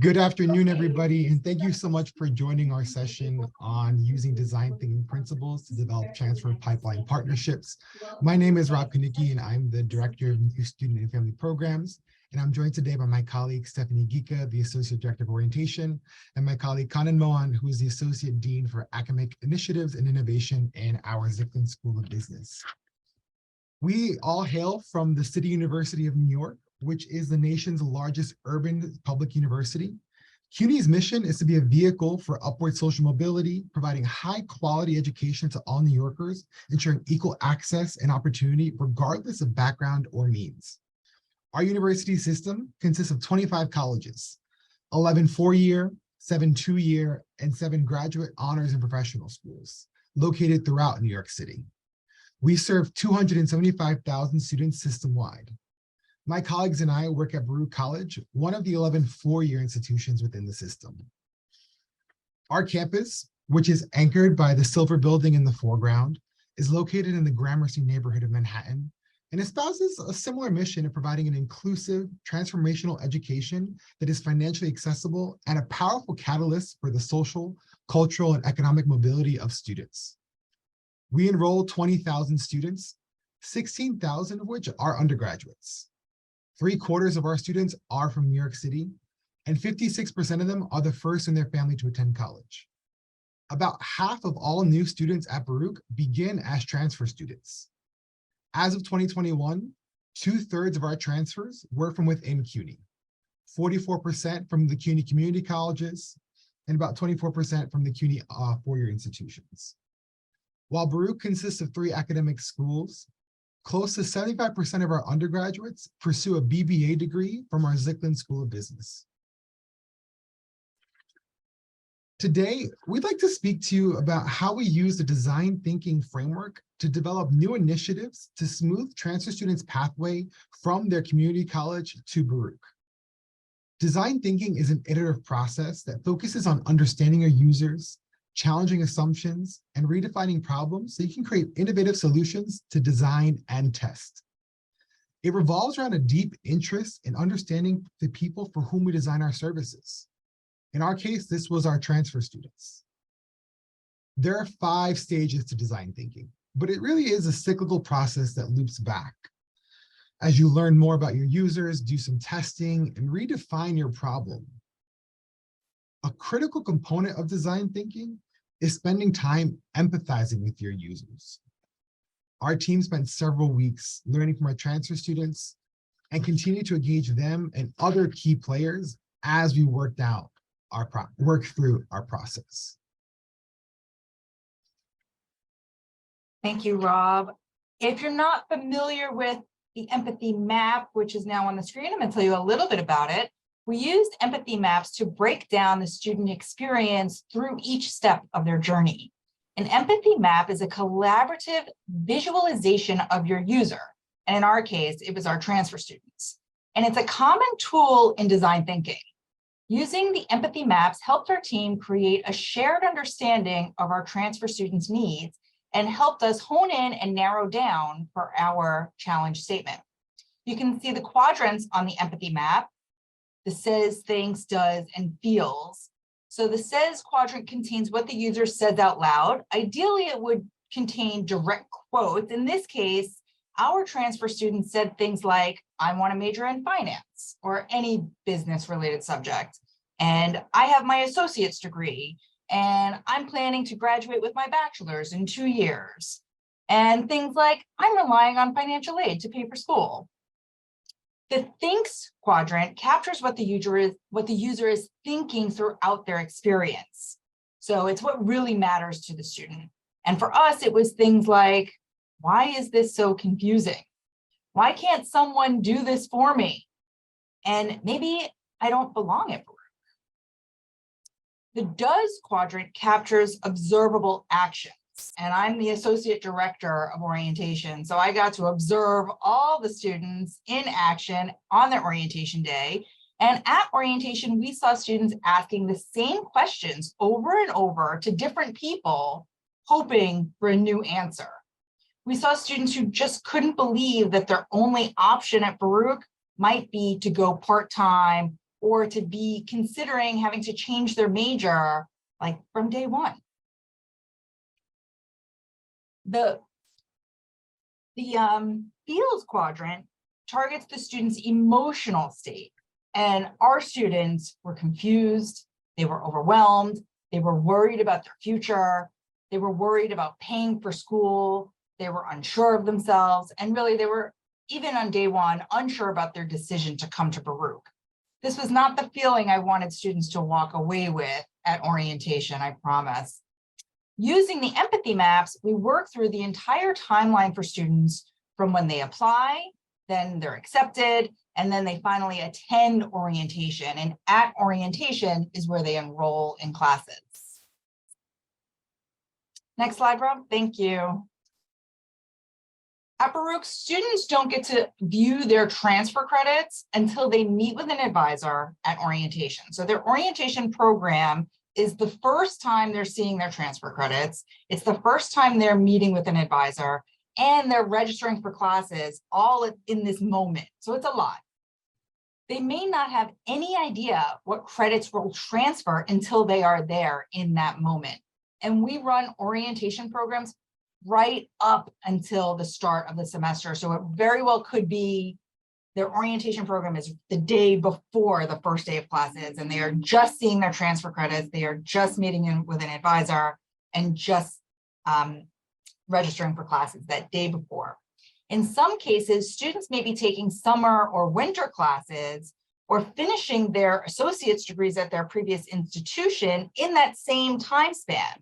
Good afternoon, everybody, and thank you so much for joining our session on using design thinking principles to develop transfer pipeline partnerships. My name is Rob Kunicki, and I'm the Director of New Student and Family Programs. And I'm joined today by my colleague, Stephanie Gika, the Associate Director of Orientation, and my colleague, Kannan Mohan, who is the Associate Dean for Academic Initiatives and Innovation in our Zicklin School of Business. We all hail from the City University of New York, which is the nation's largest urban public university. CUNY's mission is to be a vehicle for upward social mobility, providing high quality education to all New Yorkers, ensuring equal access and opportunity regardless of background or means. Our university system consists of 25 colleges, 11 four-year, 7 two-year, and 7 graduate honors and professional schools located throughout New York City. We serve 275,000 students system-wide. My colleagues and I work at Baruch College, one of the 11 four-year institutions within the system. Our campus, which is anchored by the Silver Building in the foreground, is located in the Gramercy neighborhood of Manhattan and espouses a similar mission of providing an inclusive, transformational education that is financially accessible and a powerful catalyst for the social, cultural, and economic mobility of students. We enroll 20,000 students, 16,000 of which are undergraduates. 3/4 of our students are from New York City, and 56% of them are the first in their family to attend college. About half of all new students at Baruch begin as transfer students. As of 2021, 2/3 of our transfers were from within CUNY, 44% from the CUNY Community Colleges, and about 24% from the CUNY four-year institutions. While Baruch consists of 3 academic schools, close to 75% of our undergraduates pursue a BBA degree from our Zicklin School of Business. Today, we'd like to speak to you about how we use the design thinking framework to develop new initiatives to smooth transfer students' pathway from their community college to Baruch. Design thinking is an iterative process that focuses on understanding your users, challenging assumptions, and redefining problems so you can create innovative solutions to design and test. It revolves around a deep interest in understanding the people for whom we design our services. In our case, this was our transfer students. There are 5 stages to design thinking, but it really is a cyclical process that loops back. As you learn more about your users, do some testing, and redefine your problem. A critical component of design thinking is spending time empathizing with your users. Our team spent several weeks learning from our transfer students and continue to engage them and other key players as we work through our process. Thank you, Rob. If you're not familiar with the empathy map, which is now on the screen, I'm going to tell you a little bit about it. We used empathy maps to break down the student experience through each step of their journey. An empathy map is a collaborative visualization of your user. And in our case, it was our transfer students. And it's a common tool in design thinking. Using the empathy maps helped our team create a shared understanding of our transfer students' needs and helped us hone in and narrow down for our challenge statement. You can see the quadrants on the empathy map. The says, thinks, does, and feels. So the says quadrant contains what the user says out loud. Ideally, it would contain direct quotes. In this case, our transfer students said things like, I want to major in finance or any business-related subject. And I have my associate's degree. And I'm planning to graduate with my bachelor's in 2 years. And things like, I'm relying on financial aid to pay for school. The thinks quadrant captures what the user is thinking throughout their experience. So it's what really matters to the student. And for us, it was things like, why is this so confusing? Why can't someone do this for me? And maybe I don't belong at Baruch. The does quadrant captures observable actions. And I'm the associate director of orientation. So I got to observe all the students in action on their orientation day. And at orientation, we saw students asking the same questions over and over to different people, hoping for a new answer. We saw students who just couldn't believe that their only option at Baruch might be to go part-time or to be considering having to change their major like from day one. The feels quadrant targets the student's emotional state. And our students were confused, they were overwhelmed, they were worried about their future, they were worried about paying for school, they were unsure of themselves, and really they were, even on day one, unsure about their decision to come to Baruch. This was not the feeling I wanted students to walk away with at orientation, I promise. Using the empathy maps, we work through the entire timeline for students from when they apply, then they're accepted, and then they finally attend orientation. And at orientation is where they enroll in classes. Next slide, Rob. Thank you. At Baruch, students don't get to view their transfer credits until they meet with an advisor at orientation. So their orientation program is the first time they're seeing their transfer credits. It's the first time they're meeting with an advisor, and they're registering for classes all in this moment. So it's a lot. They may not have any idea what credits will transfer until they are there in that moment. And we run orientation programs right up until the start of the semester. So it very well could be their orientation program is the day before the first day of classes, and they are just seeing their transfer credits. They are just meeting with an advisor and just registering for classes that day before. In some cases, students may be taking summer or winter classes or finishing their associate's degrees at their previous institution in that same time span.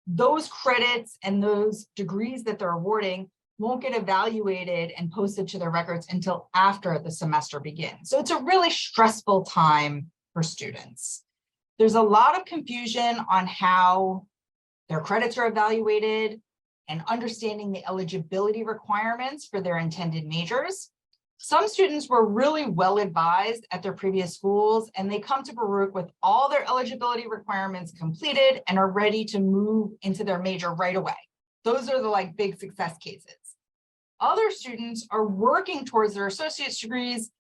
Those credits and those degrees that they're awarding won't get evaluated and posted to their records until after the semester begins. So it's a really stressful time for students. There's a lot of confusion on how their credits are evaluated and understanding the eligibility requirements for their intended majors. Some students were really well advised at their previous schools, and they come to Baruch with all their eligibility requirements completed and are ready to move into their major right away. Those are the big success cases. Other students are working towards their associate's degrees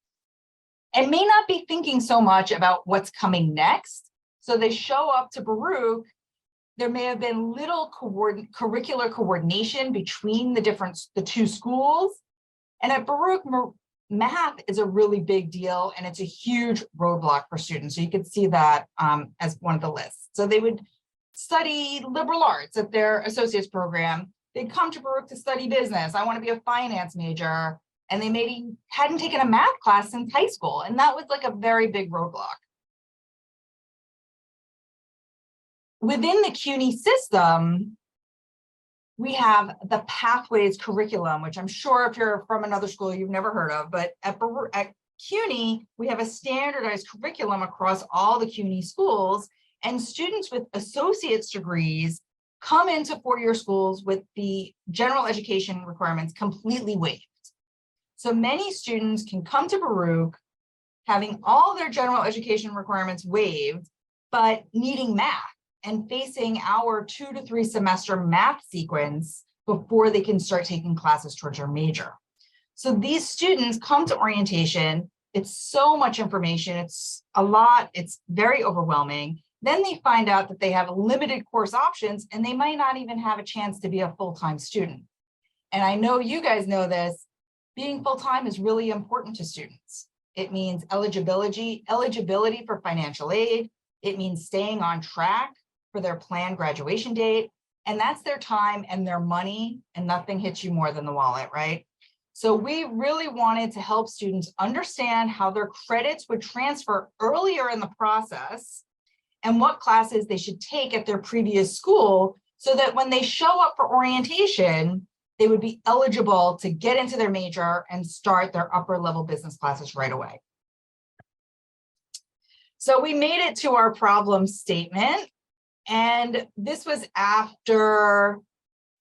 and may not be thinking so much about what's coming next. So they show up to Baruch. There may have been little curricular coordination between the two schools. And at Baruch, math is a really big deal, and it's a huge roadblock for students. So you could see that as one of the lists. So they would study liberal arts at their associate's program. They'd come to Baruch to study business. I want to be a finance major. And they maybe hadn't taken a math class since high school. And that was a very big roadblock. Within the CUNY system, we have the Pathways curriculum, which I'm sure if you're from another school, you've never heard of. But at CUNY, we have a standardized curriculum across all the CUNY schools. And students with associate's degrees come into four-year schools with the general education requirements completely waived. So many students can come to Baruch having all their general education requirements waived, but needing math and facing our 2 to 3 semester math sequence before they can start taking classes towards their major. So these students come to orientation. It's so much information. It's a lot. It's very overwhelming. Then they find out that they have limited course options, and they might not even have a chance to be a full-time student. And I know you guys know this, being full-time is really important to students. It means eligibility for financial aid. It means staying on track for their planned graduation date. And that's their time and their money, and nothing hits you more than the wallet, right? So we really wanted to help students understand how their credits would transfer earlier in the process and what classes they should take at their previous school, so that when they show up for orientation, they would be eligible to get into their major and start their upper level business classes right away. So we made it to our problem statement. And this was after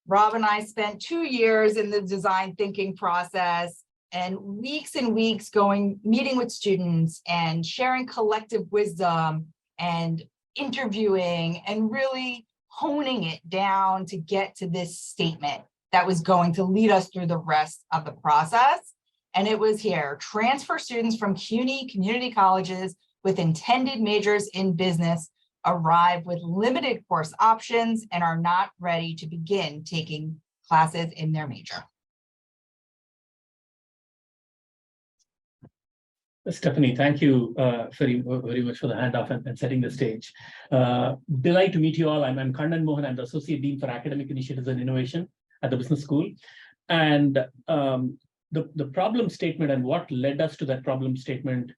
Rob and I spent 2 years in the design thinking process and weeks meeting with students and sharing collective wisdom and interviewing and really honing it down to get to this statement that was going to lead us through the rest of the process. And it was here: transfer students from CUNY Community Colleges with intended majors in business arrive with limited course options and are not ready to begin taking classes in their major. Stephanie, thank you very much for the handoff and setting the stage. Delight to meet you all. I'm Kannan Mohan. I'm the Associate Dean for Academic Initiatives and Innovation at the Business School. And the problem statement and what led us to that problem statement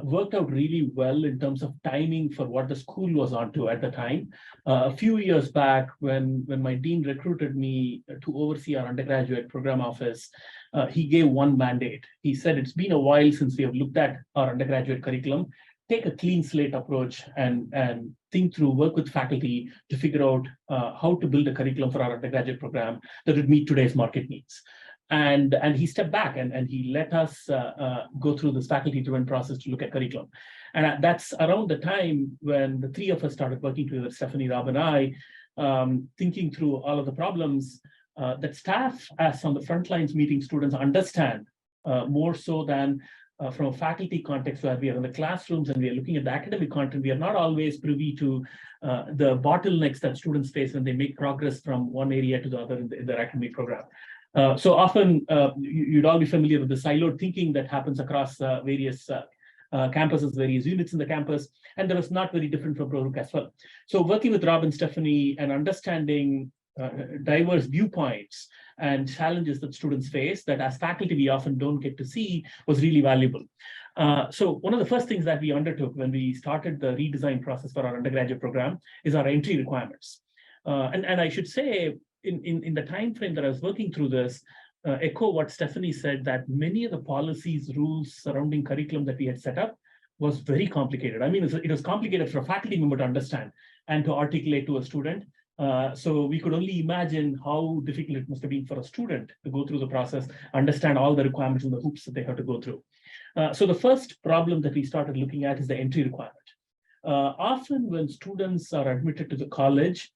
worked out really well in terms of timing for what the school was onto at the time. A few years back, when my dean recruited me to oversee our undergraduate program office, he gave one mandate. He said, it's been a while since we have looked at our undergraduate curriculum. Take a clean slate approach and think through, work with faculty to figure out how to build a curriculum for our undergraduate program that would meet today's market needs. And he stepped back and he let us go through this faculty-driven process to look at curriculum. And that's around the time when the three of us started working together, Stephanie, Rob, and I, thinking through all of the problems that staff, as on the front lines meeting students, understand more so than from a faculty context where we are in the classrooms and we are looking at the academic content. We are not always privy to the bottlenecks that students face when they make progress from one area to the other in their academic program. So often, you'd all be familiar with the siloed thinking that happens across various campuses, various units in the campus, and that was not very different from Baruch as well. So working with Rob and Stephanie and understanding diverse viewpoints and challenges that students face that as faculty we often don't get to see was really valuable. So one of the first things that we undertook when we started the redesign process for our undergraduate program is our entry requirements. And I should say, in the time frame that I was working through this, echo what Stephanie said, that many of the policies, rules surrounding curriculum that we had set up was very complicated. I mean, it was complicated for a faculty member to understand and to articulate to a student. So we could only imagine how difficult it must have been for a student to go through the process, understand all the requirements and the hoops that they have to go through. So the first problem that we started looking at is the entry requirement. Often when students are admitted to the college,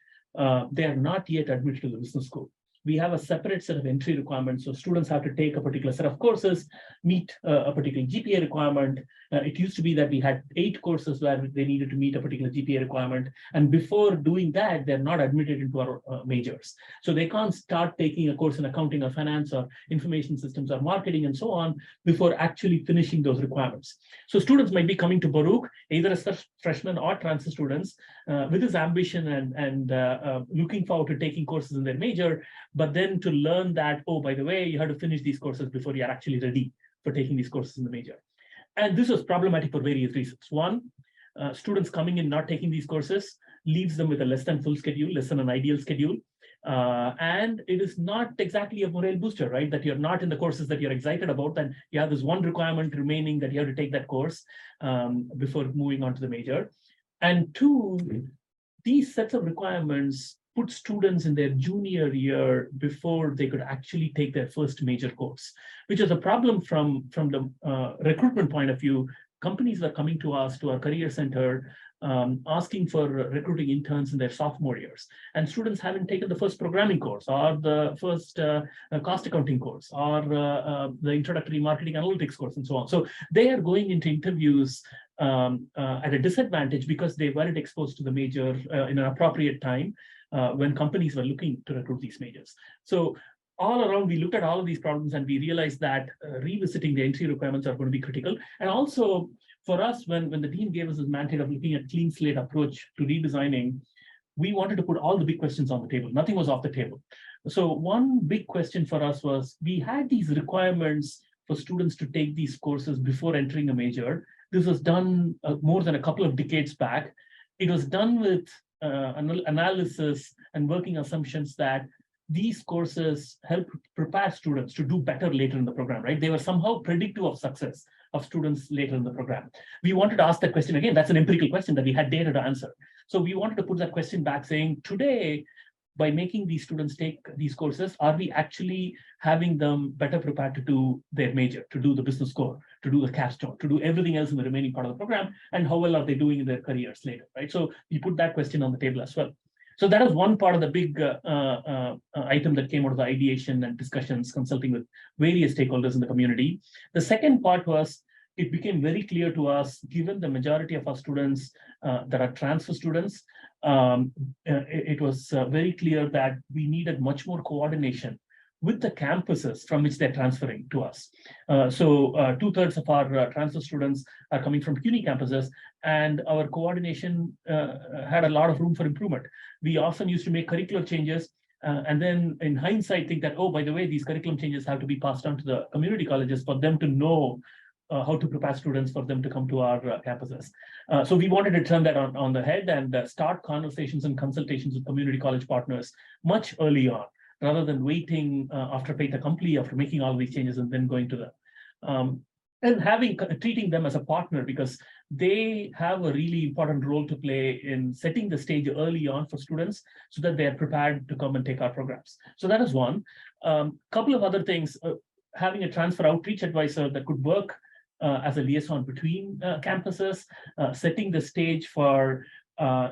they are not yet admitted to the business school. We have a separate set of entry requirements. So students have to take a particular set of courses, meet a particular GPA requirement. It used to be that we had 8 courses where they needed to meet a particular GPA requirement. And before doing that, they're not admitted into our majors. So they can't start taking a course in accounting or finance or information systems or marketing and so on before actually finishing those requirements. So students might be coming to Baruch, either as freshmen or transfer students, with this ambition and looking forward to taking courses in their major, but then to learn that, oh, by the way, you have to finish these courses before you're actually ready for taking these courses in the major. And this was problematic for various reasons. One, students coming in not taking these courses leaves them with a less than full schedule, less than an ideal schedule. And it is not exactly a morale booster, right? That you're not in the courses that you're excited about, and you have this one requirement remaining that you have to take that course before moving on to the major. And two, these sets of requirements put students in their junior year before they could actually take their first major course, which is a problem from the recruitment point of view. Companies were coming to us, to our career center, asking for recruiting interns in their sophomore years. And students haven't taken the first programming course or the first cost accounting course or the introductory marketing analytics course and so on. So they are going into interviews at a disadvantage because they weren't exposed to the major in an appropriate time when companies were looking to recruit these majors. So all around, we looked at all of these problems and we realized that revisiting the entry requirements are going to be critical. And also for us, when the team gave us this mandate of looking at clean slate approach to redesigning, we wanted to put all the big questions on the table. Nothing was off the table. So one big question for us was, we had these requirements for students to take these courses before entering a major. This was done more than a couple of decades back. It was done with analysis and working assumptions that these courses help prepare students to do better later in the program, right? They were somehow predictive of success of students later in the program. We wanted to ask that question again. That's an empirical question that we had data to answer. So we wanted to put that question back saying, today, by making these students take these courses, are we actually having them better prepared to do their major, to do the business core, to do the capstone, to do everything else in the remaining part of the program, and how well are they doing in their careers later, right? So we put that question on the table as well. So that is one part of the big item that came out of the ideation and discussions, consulting with various stakeholders in the community. The second part was it became very clear to us, given the majority of our students that are transfer students, it was very clear that we needed much more coordination with the campuses from which they're transferring to us. So 2/3 of our transfer students are coming from CUNY campuses, and our coordination had a lot of room for improvement. We often used to make curricular changes, and then in hindsight think that, oh, by the way, these curriculum changes have to be passed on to the community colleges for them to know how to prepare students for them to come to our campuses. So we wanted to turn that on the head and start conversations and consultations with community college partners much early on, rather than waiting after fait accompli, after making all these changes and then going to them. And treating them as a partner, because they have a really important role to play in setting the stage early on for students so that they are prepared to come and take our programs. So that is one. Couple of other things, having a transfer outreach advisor that could work as a liaison between campuses, setting the stage for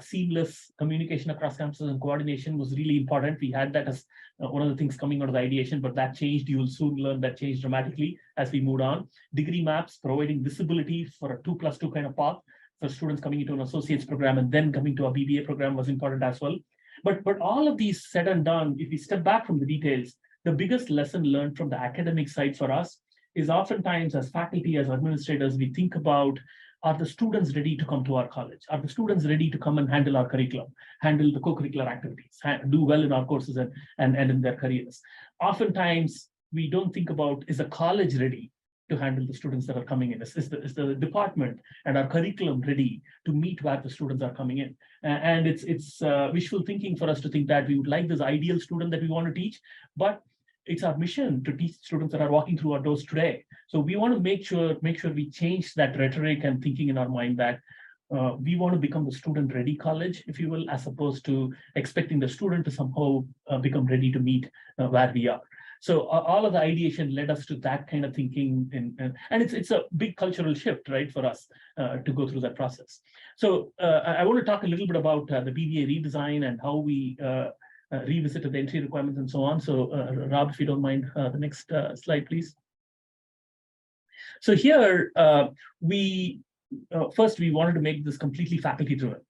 seamless communication across campuses and coordination was really important. We had that as one of the things coming out of the ideation, but that changed. You will soon learn that changed dramatically as we moved on. Degree maps, providing visibility for a 2+2 kind of path for students coming into an associate's program and then coming to a BBA program was important as well. But all of these said and done, if we step back from the details, the biggest lesson learned from the academic side for us is oftentimes as faculty, as administrators, we think about, are the students ready to come to our college? Are the students ready to come and handle our curriculum, handle the co-curricular activities, do well in our courses and in their careers? Oftentimes, we don't think about, is the college ready to handle the students that are coming in? Is the department and our curriculum ready to meet where the students are coming in? And it's wishful thinking for us to think that we would like this ideal student that we want to teach, but it's our mission to teach students that are walking through our doors today. So we want to make sure we change that rhetoric and thinking in our mind that we want to become the student-ready college, if you will, as opposed to expecting the student to somehow become ready to meet where we are. So all of the ideation led us to that kind of thinking, and it's a big cultural shift, right, for us to go through that process. So I want to talk a little bit about the BBA redesign and how we revisited the entry requirements and so on. So Rob, if you don't mind, the next slide, please. So here, first we wanted to make this completely faculty driven.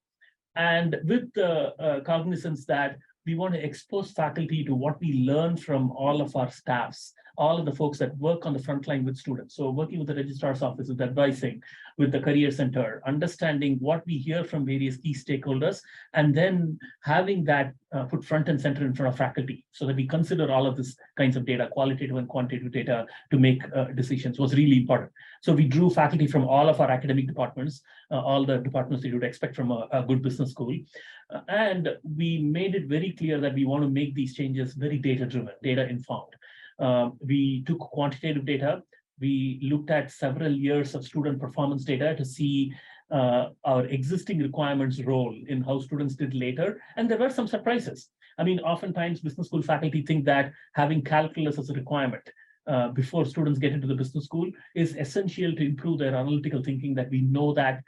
And with the cognizance that we want to expose faculty to what we learn from all of our staffs, all of the folks that work on the front line with students. So working with the registrar's office, with advising, with the career center, understanding what we hear from various key stakeholders, and then having that put front and center in front of faculty so that we consider all of this kinds of data, qualitative and quantitative data, to make decisions was really important. So we drew faculty from all of our academic departments, all the departments that you would expect from a good business school. And we made it very clear that we want to make these changes very data-driven, data-informed. We took quantitative data. We looked at several years of student performance data to see our existing requirements role in how students did later. And there were some surprises. I mean, oftentimes business school faculty think that having calculus as a requirement before students get into the business school is essential to improve their analytical thinking, that we know that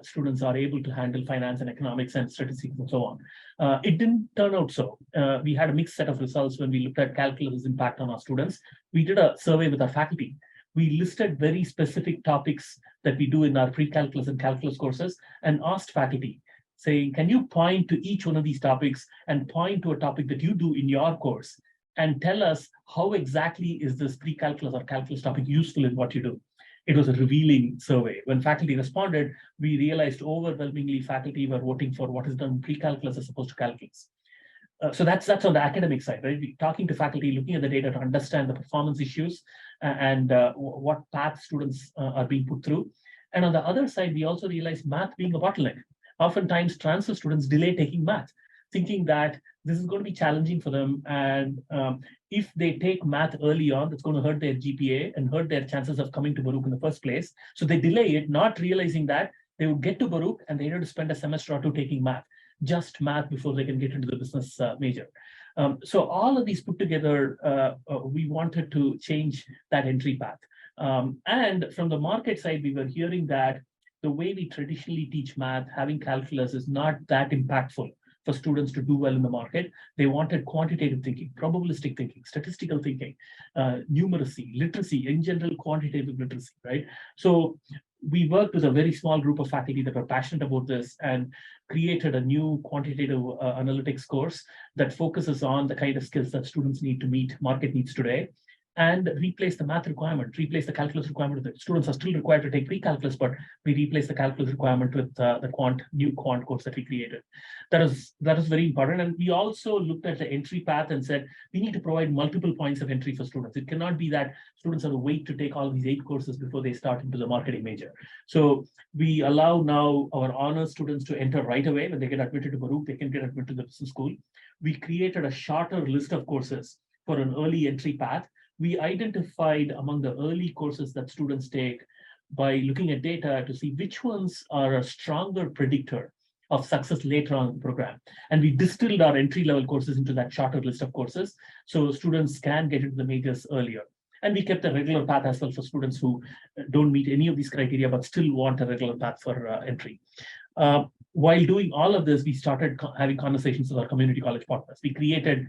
students are able to handle finance and economics and statistics and so on. It didn't turn out so. We had a mixed set of results when we looked at calculus' impact on our students. We did a survey with our faculty. We listed very specific topics that we do in our pre-calculus and calculus courses and asked faculty, saying, can you point to each one of these topics and point to a topic that you do in your course and tell us how exactly is this pre-calculus or calculus topic useful in what you do? It was a revealing survey. When faculty responded, we realized overwhelmingly faculty were voting for what is done pre-calculus as opposed to calculus. So that's on the academic side, right? Talking to faculty, looking at the data to understand the performance issues and what path students are being put through. And on the other side, we also realized math being a bottleneck. Oftentimes, transfer students delay taking math, thinking that this is going to be challenging for them. And if they take math early on, that's going to hurt their GPA and hurt their chances of coming to Baruch in the first place. So they delay it, not realizing that they would get to Baruch and they had to spend a semester or two taking math, just math, before they can get into the business major. So all of these put together, we wanted to change that entry path. And from the market side, we were hearing that the way we traditionally teach math, having calculus, is not that impactful for students to do well in the market. They wanted quantitative thinking, probabilistic thinking, statistical thinking, numeracy, literacy, in general, quantitative literacy, right? So we worked with a very small group of faculty that were passionate about this and created a new quantitative analytics course that focuses on the kind of skills that students need to meet market needs today, and replace the math requirement, replace the calculus requirement. The students are still required to take pre-calculus, but we replace the calculus requirement with the new quant course that we created. That is very important. And we also looked at the entry path and said, we need to provide multiple points of entry for students. It cannot be that students have to wait to take all these 8 courses before they start into the marketing major. So we allow now our honors students to enter right away. When they get admitted to Baruch, they can get admitted to the business school. We created a shorter list of courses for an early entry path. We identified among the early courses that students take by looking at data to see which ones are a stronger predictor of success later on in the program. And we distilled our entry-level courses into that shorter list of courses, so students can get into the majors earlier. And we kept a regular path as well for students who don't meet any of these criteria, but still want a regular path for entry. While doing all of this, we started having conversations with our community college partners. We created,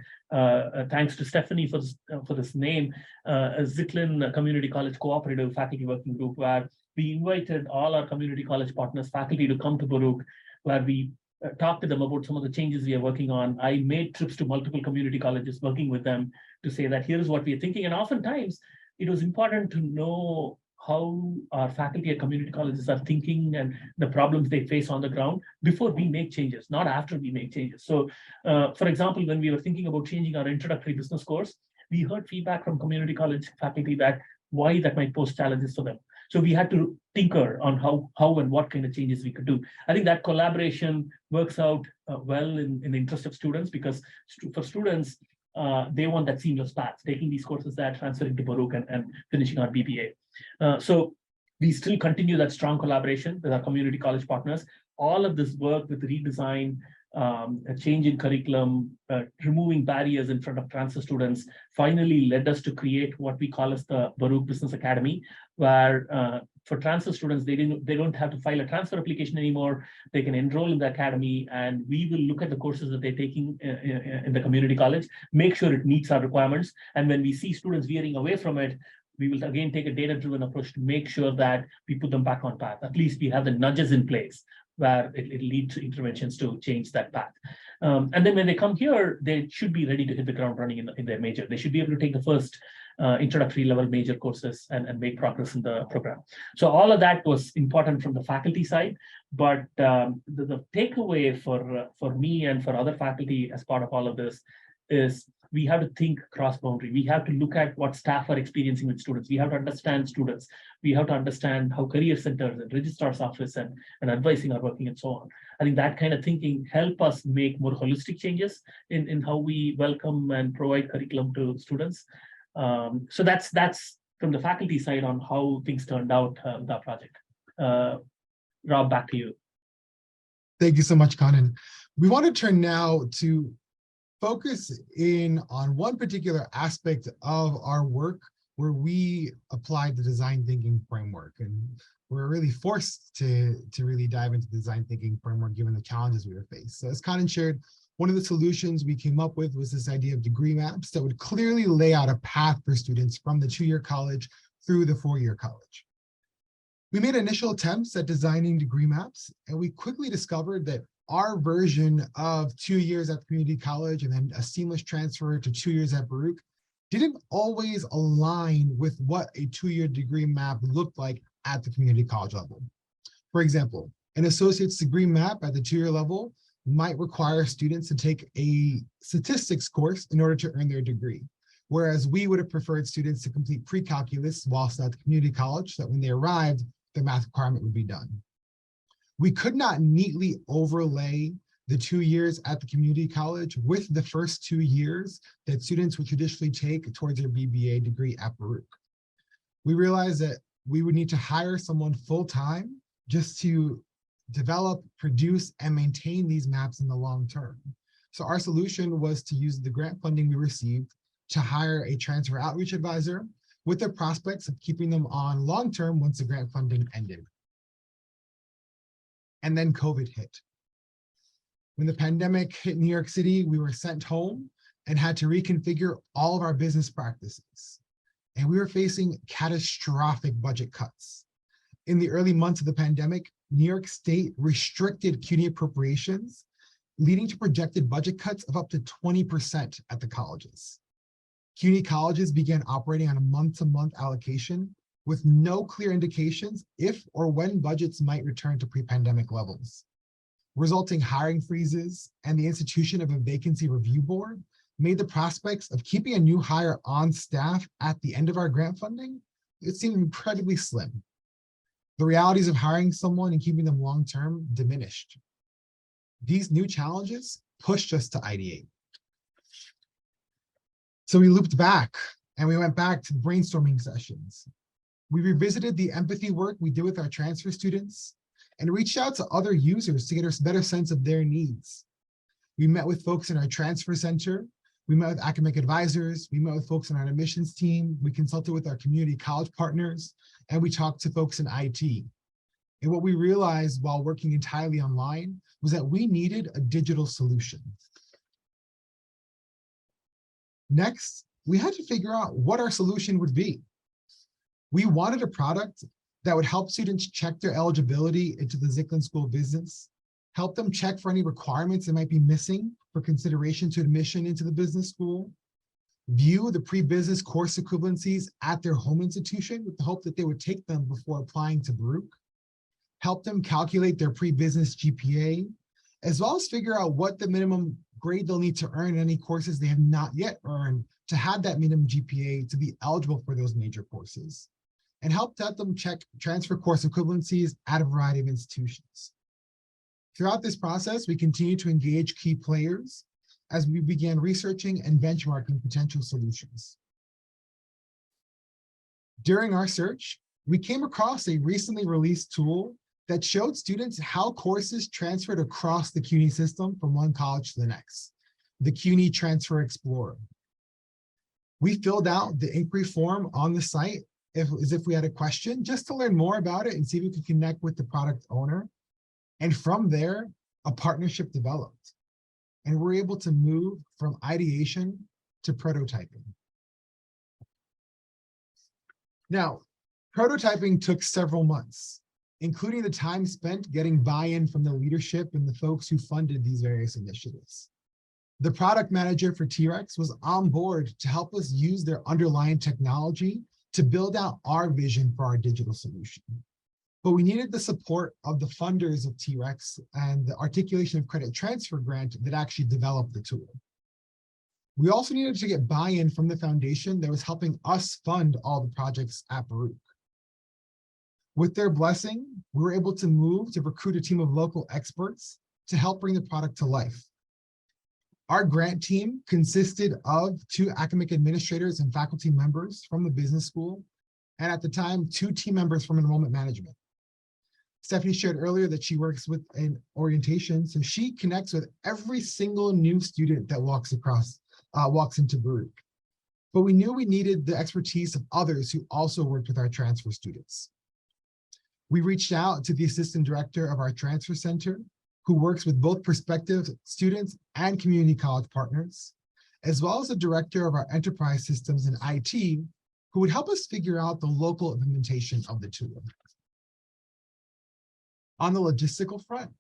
thanks to Stephanie for this name, a Zitlin Community College Cooperative Faculty Working Group, where we invited all our community college partners, faculty, to come to Baruch, where we talked to them about some of the changes we are working on. I made trips to multiple community colleges, working with them to say that here's what we're thinking. And oftentimes, it was important to know how our faculty at community colleges are thinking and the problems they face on the ground before we make changes, not after we make changes. So, for example, when we were thinking about changing our introductory business course, we heard feedback from community college faculty that why that might pose challenges for them. So we had to tinker on how and what kind of changes we could do. I think that collaboration works out well in the interest of students, because for students, they want that seamless path, taking these courses there, transferring to Baruch and finishing our BBA. So we still continue that strong collaboration with our community college partners. All of this work with redesign, a change in curriculum, removing barriers in front of transfer students, finally led us to create what we call as the Baruch Business Academy, where for transfer students, they don't have to file a transfer application anymore. They can enroll in the academy, and we will look at the courses that they're taking in the community college, make sure it meets our requirements. And when we see students veering away from it, we will again take a data-driven approach to make sure that we put them back on path. At least we have the nudges in place where it leads to interventions to change that path. And then when they come here, they should be ready to hit the ground running in their major. They should be able to take the first introductory level major courses and make progress in the program. So all of that was important from the faculty side, but the takeaway for me and for other faculty as part of all of this is we have to think cross-boundary. We have to look at what staff are experiencing with students. We have to understand students. We have to understand how career centers and registrar's office and advising are working and so on. I think that kind of thinking help us make more holistic changes in how we welcome and provide curriculum to students. So that's from the faculty side on how things turned out with our project. Rob, back to you. Thank you so much, Kannan. We want to turn now to focus in on one particular aspect of our work where we applied the design thinking framework, and we're really forced to really dive into the design thinking framework given the challenges we were faced. So as Kannan shared, one of the solutions we came up with was this idea of degree maps that would clearly lay out a path for students from the 2-year college through the 4-year college. We made initial attempts at designing degree maps, and we quickly discovered that our version of 2 years at community college and then a seamless transfer to 2 years at Baruch didn't always align with what a 2-year degree map looked like at the community college level. For example, an associate's degree map at the 2-year level might require students to take a statistics course in order to earn their degree, whereas we would have preferred students to complete pre-calculus whilst at the community college so that when they arrived, the math requirement would be done. We could not neatly overlay the 2 years at the community college with the first 2 years that students would traditionally take towards their BBA degree at Baruch. We realized that we would need to hire someone full-time just to develop, produce, and maintain these maps in the long term. So our solution was to use the grant funding we received to hire a transfer outreach advisor with the prospects of keeping them on long-term once the grant funding ended. And then COVID hit. When the pandemic hit New York City, we were sent home and had to reconfigure all of our business practices. And we were facing catastrophic budget cuts. In the early months of the pandemic, New York State restricted CUNY appropriations, leading to projected budget cuts of up to 20% at the colleges. CUNY Colleges began operating on a month-to-month allocation with no clear indications if or when budgets might return to pre-pandemic levels. Resulting hiring freezes and the institution of a vacancy review board made the prospects of keeping a new hire on staff at the end of our grant funding, it seemed incredibly slim. The realities of hiring someone and keeping them long-term diminished. These new challenges pushed us to ideate. So we looped back and we went back to brainstorming sessions. We revisited the empathy work we did with our transfer students and reached out to other users to get a better sense of their needs. We met with folks in our transfer center. We met with academic advisors. We met with folks on our admissions team. We consulted with our community college partners, and we talked to folks in IT. And what we realized while working entirely online was that we needed a digital solution. Next, we had to figure out what our solution would be. We wanted a product that would help students check their eligibility into the Zicklin School of Business, help them check for any requirements that might be missing for consideration to admission into the business school, view the pre-business course equivalencies at their home institution with the hope that they would take them before applying to Baruch, help them calculate their pre-business GPA, as well as figure out what the minimum grade they'll need to earn in any courses they have not yet earned to have that minimum GPA to be eligible for those major courses, and help them check transfer course equivalencies at a variety of institutions. Throughout this process, we continue to engage key players as we began researching and benchmarking potential solutions. During our search, we came across a recently released tool that showed students how courses transferred across the CUNY system from one college to the next, the CUNY Transfer Explorer. We filled out the inquiry form on the site as if we had a question, just to learn more about it and see if we could connect with the product owner. And from there, a partnership developed. And we're able to move from ideation to prototyping. Now, prototyping took several months, including the time spent getting buy-in from the leadership and the folks who funded these various initiatives. The product manager for T-Rex was on board to help us use their underlying technology to build out our vision for our digital solution. But we needed the support of the funders of T-Rex and the articulation of credit transfer grant that actually developed the tool. We also needed to get buy-in from the foundation that was helping us fund all the projects at Baruch. With their blessing, we were able to move to recruit a team of local experts to help bring the product to life. Our grant team consisted of 2 academic administrators and faculty members from the business school, and at the time, 2 team members from enrollment management. Stephanie shared earlier that she works with an orientation, so she connects with every single new student that walks into Baruch. But we knew we needed the expertise of others who also worked with our transfer students. We reached out to the assistant director of our transfer center, who works with both prospective students and community college partners, as well as the director of our enterprise systems and IT, who would help us figure out the local implementation of the tool. On the logistical front,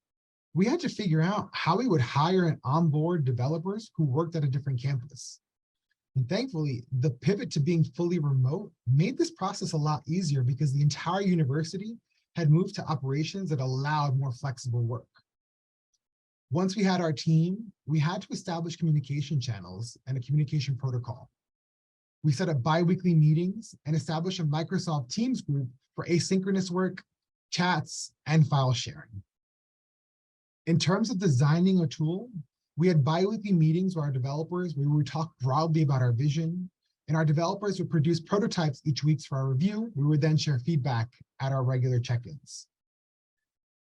we had to figure out how we would hire and onboard developers who worked at a different campus. And thankfully, the pivot to being fully remote made this process a lot easier because the entire university had moved to operations that allowed more flexible work. Once we had our team, we had to establish communication channels and a communication protocol. We set up bi-weekly meetings and established a Microsoft Teams group for asynchronous work, chats, and file sharing. In terms of designing a tool, we had bi-weekly meetings with our developers where we would talk broadly about our vision, and our developers would produce prototypes each week for our review. We would then share feedback at our regular check-ins.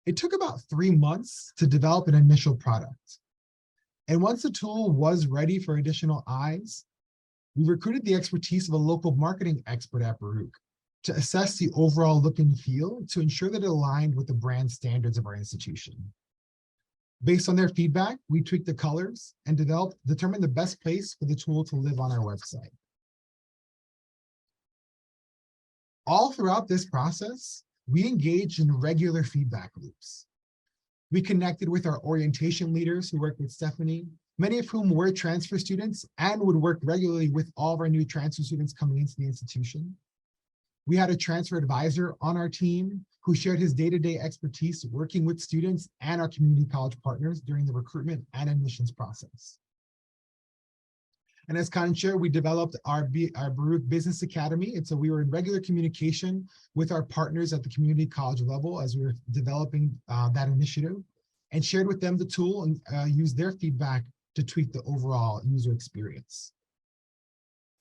It took about 3 months to develop an initial product. And once the tool was ready for additional eyes, we recruited the expertise of a local marketing expert at Baruch to assess the overall look and feel to ensure that it aligned with the brand standards of our institution. Based on their feedback, we tweaked the colors and determined the best place for the tool to live on our website. All throughout this process, we engaged in regular feedback loops. We connected with our orientation leaders who worked with Stephanie, many of whom were transfer students and would work regularly with all of our new transfer students coming into the institution. We had a transfer advisor on our team who shared his day-to-day expertise working with students and our community college partners during the recruitment and admissions process. And as Kannan shared, we developed our Baruch Business Academy. And so we were in regular communication with our partners at the community college level as we were developing that initiative, and shared with them the tool and used their feedback to tweak the overall user experience.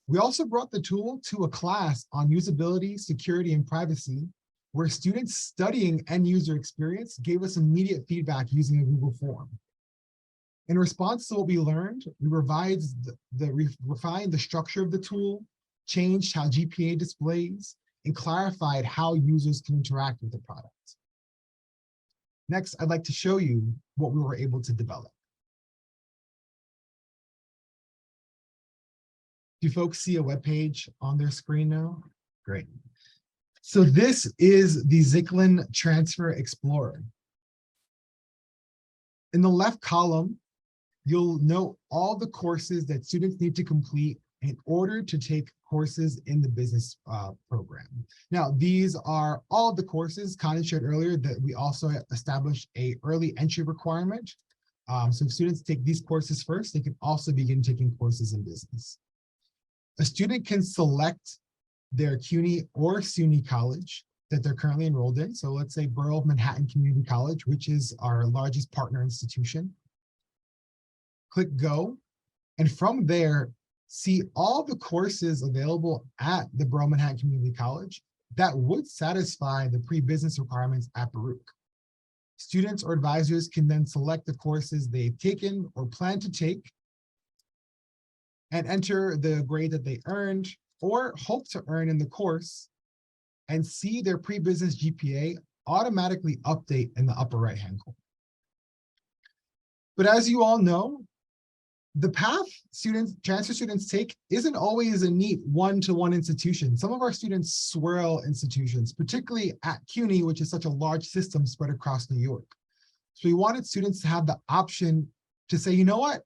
We also brought the tool to a class on usability, security, and privacy, where students studying end user experience gave us immediate feedback using a Google form. In response to what we learned, we refined the structure of the tool, changed how GPA displays, and clarified how users can interact with the product. Next, I'd like to show you what we were able to develop. Do folks see a web page on their screen now? Great. So this is the Zicklin Transfer Explorer. In the left column, you'll note all the courses that students need to complete in order to take courses in the business program. Now, these are all the courses Kannan shared earlier that we also established a early entry requirement. So if students take these courses first, they can also begin taking courses in business. A student can select their CUNY or CUNY College that they're currently enrolled in. So let's say Borough of Manhattan Community College, which is our largest partner institution. Click go, and from there, see all the courses available at the Borough of Manhattan Community College that would satisfy the pre-business requirements at Baruch. Students or advisors can then select the courses they've taken or plan to take and enter the grade that they earned or hope to earn in the course, and see their pre-business GPA automatically update in the upper right-hand corner. But as you all know, the path transfer students take isn't always a neat one-to-one institution. Some of our students swirl institutions, particularly at CUNY, which is such a large system spread across New York. So we wanted students to have the option to say, you know what?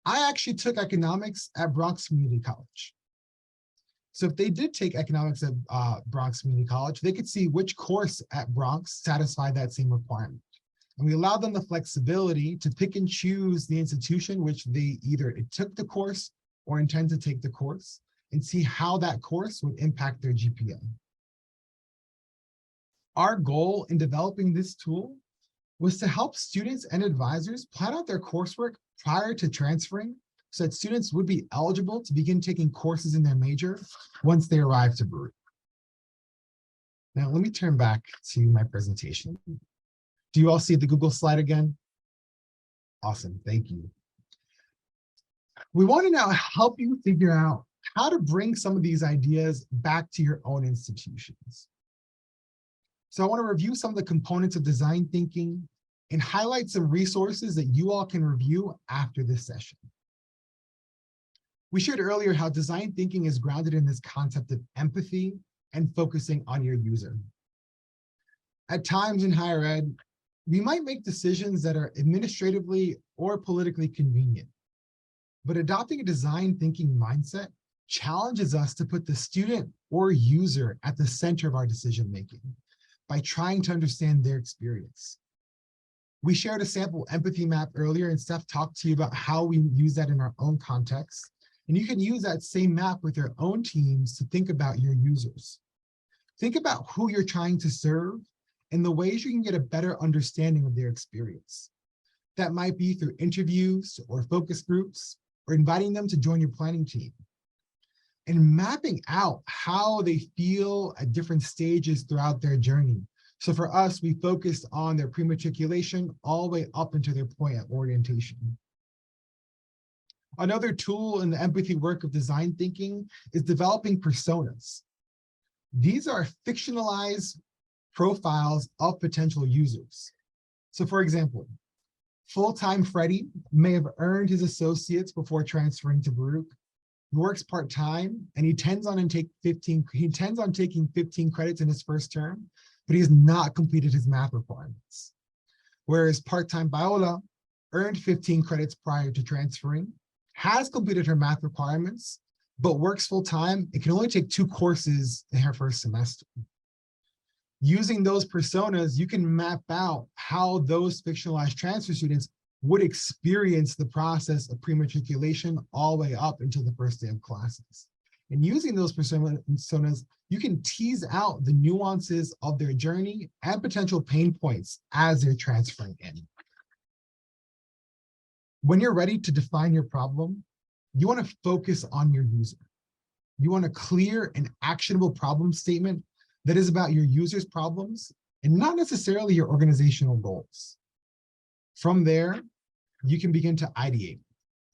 I actually took economics at Bronx Community College. So if they did take economics at Bronx Community College, they could see which course at Bronx satisfied that same requirement. And we allowed them the flexibility to pick and choose the institution which they either took the course or intend to take the course, and see how that course would impact their GPA. Our goal in developing this tool was to help students and advisors plan out their coursework prior to transferring, so that students would be eligible to begin taking courses in their major once they arrive to Baruch. Now, let me turn back to my presentation. Do you all see the Google slide again? Awesome, thank you. We want to now help you figure out how to bring some of these ideas back to your own institutions. So I want to review some of the components of design thinking and highlight some resources that you all can review after this session. We shared earlier how design thinking is grounded in this concept of empathy and focusing on your user. At times in higher ed, we might make decisions that are administratively or politically convenient, but adopting a design thinking mindset challenges us to put the student or user at the center of our decision-making by trying to understand their experience. We shared a sample empathy map earlier, and Steph talked to you about how we use that in our own context. And you can use that same map with your own teams to think about your users. Think about who you're trying to serve and the ways you can get a better understanding of their experience. That might be through interviews or focus groups, or inviting them to join your planning team. And mapping out how they feel at different stages throughout their journey. So for us, we focused on their pre-matriculation all the way up into their point at orientation. Another tool in the empathy work of design thinking is developing personas. These are fictionalized profiles of potential users. So for example, Full-time Freddie may have earned his associates before transferring to Baruch. He works part-time and he intends on taking 15 credits in his first term, but he has not completed his math requirements. Whereas part-time Viola earned 15 credits prior to transferring, has completed her math requirements, but works full-time and can only take 2 courses in her first semester. Using those personas, you can map out how those fictionalized transfer students would experience the process of pre-matriculation all the way up until the first day of classes. And using those personas, you can tease out the nuances of their journey and potential pain points as they're transferring in. When you're ready to define your problem, you want to focus on your user. You want a clear and actionable problem statement that is about your user's problems and not necessarily your organizational goals. From there, you can begin to ideate,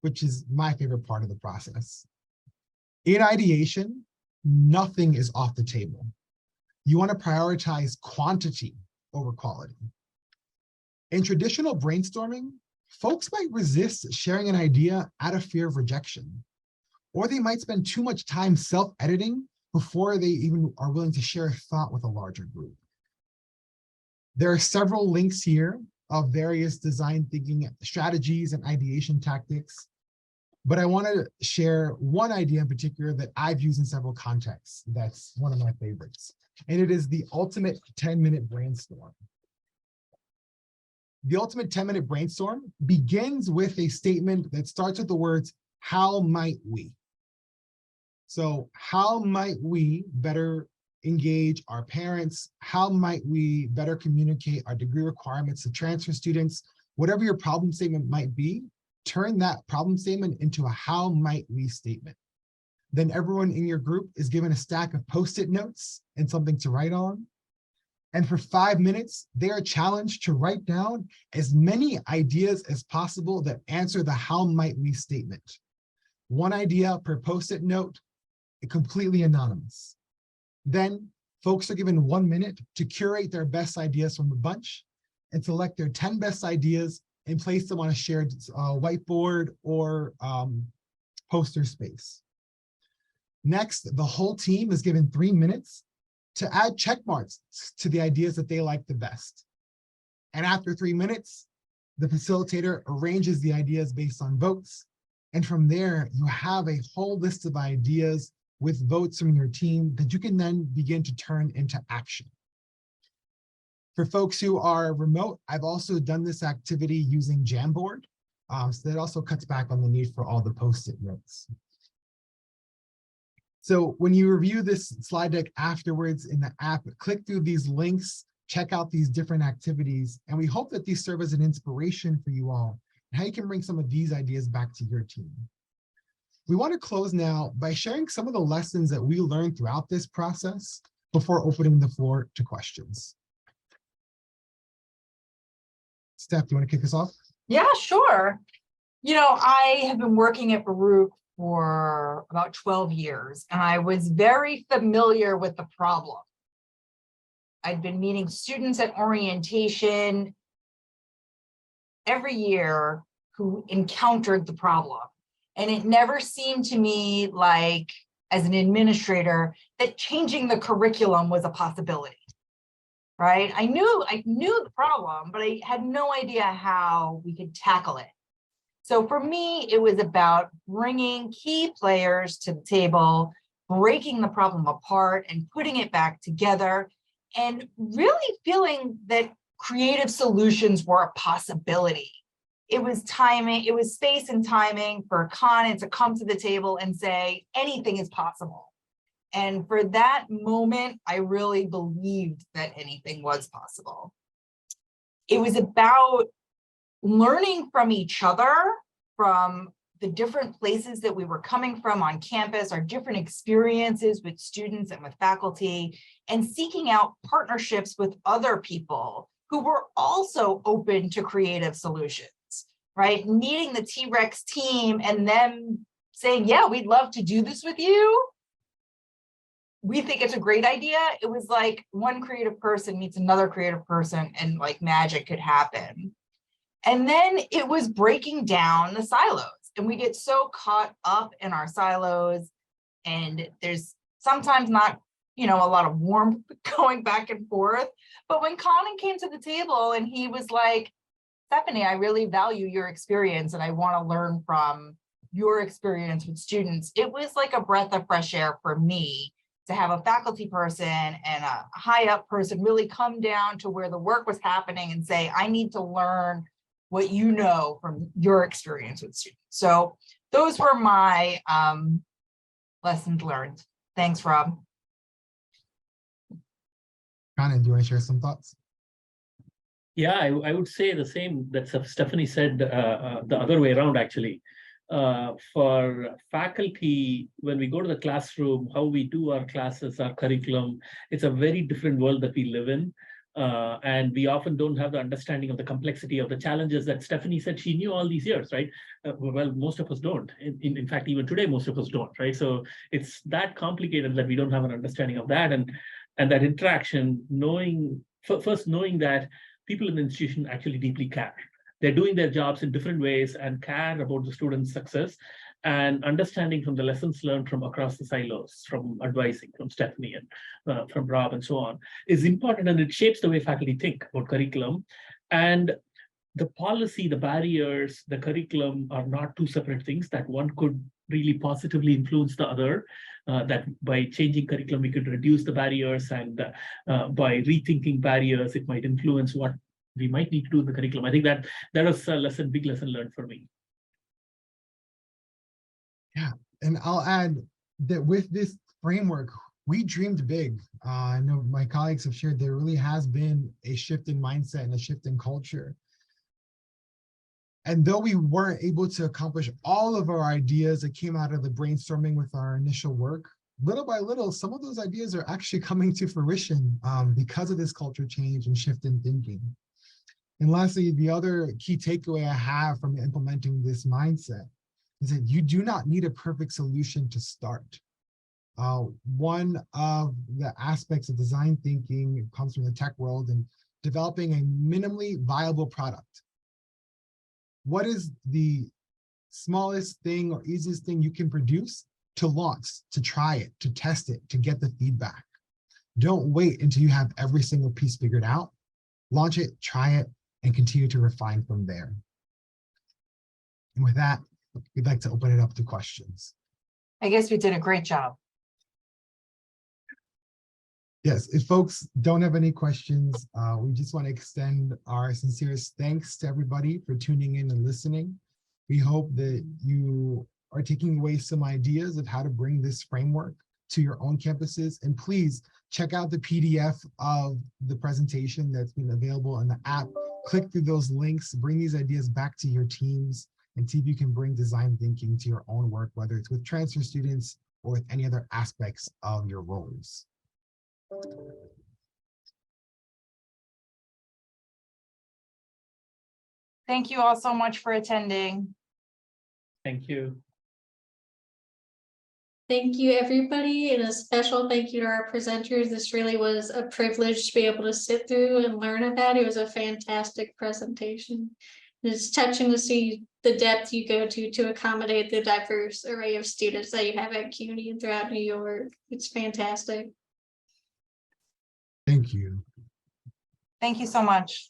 which is my favorite part of the process. In ideation, nothing is off the table. You want to prioritize quantity over quality. In traditional brainstorming, folks might resist sharing an idea out of fear of rejection, or they might spend too much time self-editing before they even are willing to share a thought with a larger group. There are several links here of various design thinking strategies and ideation tactics, but I want to share one idea in particular that I've used in several contexts that's one of my favorites, and it is the ultimate 10-minute brainstorm. The ultimate 10-minute brainstorm begins with a statement that starts with the words, how might we? So how might we better engage our parents? How might we better communicate our degree requirements to transfer students? Whatever your problem statement might be, turn that problem statement into a how might we statement. Then everyone in your group is given a stack of Post-it notes and something to write on. And for 5 minutes, they are challenged to write down as many ideas as possible that answer the how might we statement. One idea per Post-it note, completely anonymous. Then folks are given 1 minute to curate their best ideas from the bunch and select their 10 best ideas and place them on a shared whiteboard or poster space. Next, the whole team is given 3 minutes to add check marks to the ideas that they like the best. And after 3 minutes, the facilitator arranges the ideas based on votes. And from there, you have a whole list of ideas with votes from your team that you can then begin to turn into action. For folks who are remote, I've also done this activity using Jamboard. So that also cuts back on the need for all the Post-it notes. So when you review this slide deck afterwards in the app, click through these links, check out these different activities, and we hope that these serve as an inspiration for you all and how you can bring some of these ideas back to your team. We want to close now by sharing some of the lessons that we learned throughout this process before opening the floor to questions. Steph, do you want to kick us off? Yeah, sure. You know, I have been working at Baruch for about 12 years, and I was very familiar with the problem. I'd been meeting students at orientation every year who encountered the problem. And it never seemed to me like, as an administrator, that changing the curriculum was a possibility, right? I knew the problem, but I had no idea how we could tackle it. So for me, it was about bringing key players to the table, breaking the problem apart and putting it back together, and really feeling that creative solutions were a possibility. It was timing, it was space and timing for Kannan to come to the table and say, anything is possible. And for that moment, I really believed that anything was possible. It was about learning from each other, from the different places that we were coming from on campus, our different experiences with students and with faculty, and seeking out partnerships with other people who were also open to creative solutions, right? Meeting the T-Rex team and them saying, yeah, we'd love to do this with you. We think it's a great idea. It was like one creative person meets another creative person and like magic could happen. And then it was breaking down the silos, and we get so caught up in our silos, and there's sometimes not, a lot of warmth going back and forth. But when Kannan came to the table and he was like, Stephanie, I really value your experience and I want to learn from your experience with students, it was like a breath of fresh air for me to have a faculty person and a high up person really come down to where the work was happening and say, I need to learn what you know from your experience with students. So those were my lessons learned. Thanks, Rob. Kannan, do you want to share some thoughts? Yeah, I would say the same that Stephanie said, the other way around, actually. For faculty, when we go to the classroom, how we do our classes, our curriculum, it's a very different world that we live in. And we often don't have the understanding of the complexity of the challenges that Stephanie said she knew all these years, right? Well, most of us don't. In fact, even today, most of us don't, right? So it's that complicated that we don't have an understanding of that. And that interaction, first knowing that people in the institution actually deeply care. They're doing their jobs in different ways and care about the students' success, and understanding from the lessons learned from across the silos, from advising, from Stephanie and from Rob and so on, is important, and it shapes the way faculty think about curriculum. And the policy, the barriers, the curriculum are not two separate things, that one could really positively influence the other, that by changing curriculum, we could reduce the barriers, and by rethinking barriers, it might influence what we might need to do in the curriculum. I think that was a big lesson learned for me. Yeah, and I'll add that with this framework, we dreamed big. I know my colleagues have shared there really has been a shift in mindset and a shift in culture. And though we weren't able to accomplish all of our ideas that came out of the brainstorming with our initial work, little by little, some of those ideas are actually coming to fruition because of this culture change and shift in thinking. And lastly, the other key takeaway I have from implementing this mindset is that you do not need a perfect solution to start. One of the aspects of design thinking comes from the tech world and developing a minimally viable product. What is the smallest thing or easiest thing you can produce to launch, to try it, to test it, to get the feedback? Don't wait until you have every single piece figured out. Launch it, try it, and continue to refine from there. And with that, we'd like to open it up to questions. I guess we did a great job. Yes, if folks don't have any questions, we just want to extend our sincerest thanks to everybody for tuning in and listening. We hope that you are taking away some ideas of how to bring this framework to your own campuses. And please check out the PDF of the presentation that's been available in the app. Click through those links, bring these ideas back to your teams, and see if you can bring design thinking to your own work, whether it's with transfer students or with any other aspects of your roles. Thank you all so much for attending. Thank you. Thank you, everybody, and a special thank you to our presenters. This really was a privilege to be able to sit through and learn about. It was a fantastic presentation. It's touching to see the depth you go to accommodate the diverse array of students that you have at CUNY and throughout New York. It's fantastic. Thank you. Thank you so much.